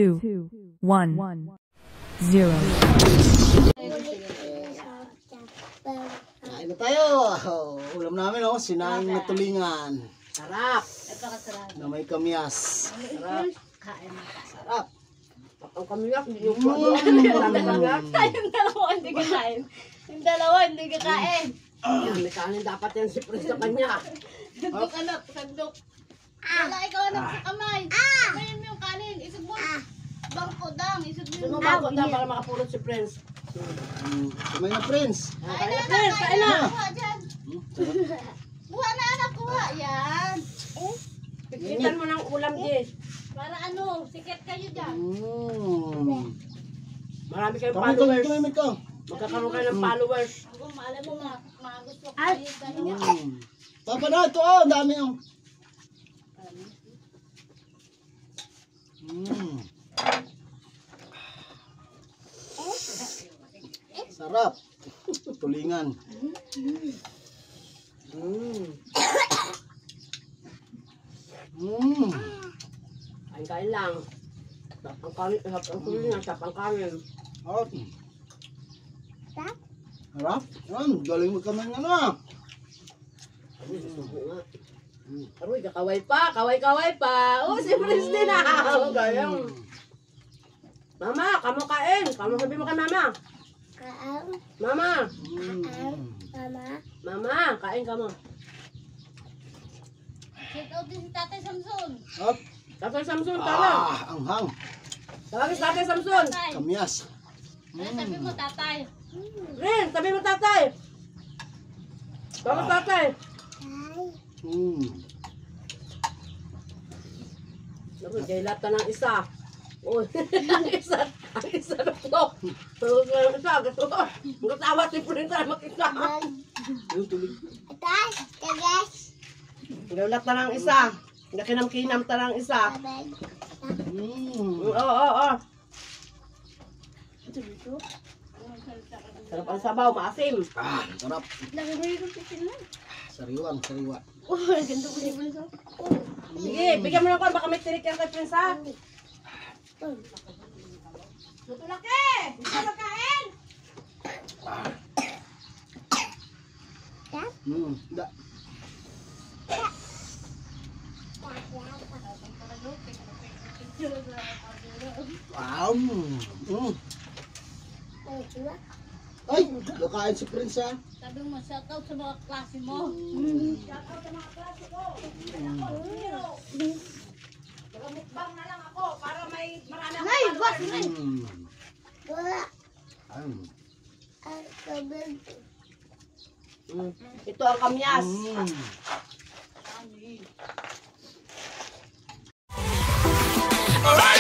2, 1, 0. Kain na tayo. Ulam namin, oh, sinaing na tulingan. Sarap. Ito ka sarap. Na may kamyas. Sarap. Sarap. Ang kamyas, hindi yung kamyas. Yung dalawa hindi kakain. Yung dalawa hindi kakain. Yan, may kanin dapat yan si Prince sa kanya. Sandok anak, sandok. Wala ikaw anak sa kamay. Kamayin mo yung kanin. Isog mo. Bangko dang. Isog mo Sino yung ba na para makapulot si Prince? Kamay na, Prince. Kain na Prince, kain na. Buha dyan. Buha na anak, kuha. Yan. Pikitan mo ng ulam, Jess. Para ano, sikat kayo dyan. Marami kayong Kamay followers. ka. Magkakaroon kayo ng followers. Kung alam mo mga gusto kayo ganyan. Papa na, ito, oh, dami, oh. Sarap. Tulingan. Kain lang. Ang kanin, ang kunin ang sapang kanin. Sarap. Sarap. Galing mo kamay nga na. Aroy, kakaway pa, kaway-kaway pa. Oh, si Prince din ah. Gayang. Mama, kamu kain. Kamu sabi mo kay mama. Mama. Mama, kain ka mo. Check out din si Tatay Samson. Up. Tatay Samson, tawag. Anghang. Tawagin si Tatay Samson. Tatay. Kamyas. Sabi mo tatay. Rin, sabi mo tatay. Tawag tatay. Naku, jailat ka ng isa. Uy, ang isa na to. Ang isa, gusto ko. Ang tawa si Prince na mag-isa. Yung tulig. Jailat ka ng isa. Nakinam-kinam ka ng isa. Oo. Sarap ang sabaw, maasim. Sarap. Sariwang, sariwa. Sige, bigyan mo ng kwan. Baka may tirik yan kay Prince ha. Tutulaki! Gusto magkain! Da. Wow. Ay, nakain si Prince, ha? Sabi mo, shout out sa mga klase mo. Shout out sa mga klase ko. Mukbang na lang ako para may marami akong followers. Ito ang kamyas. Alright.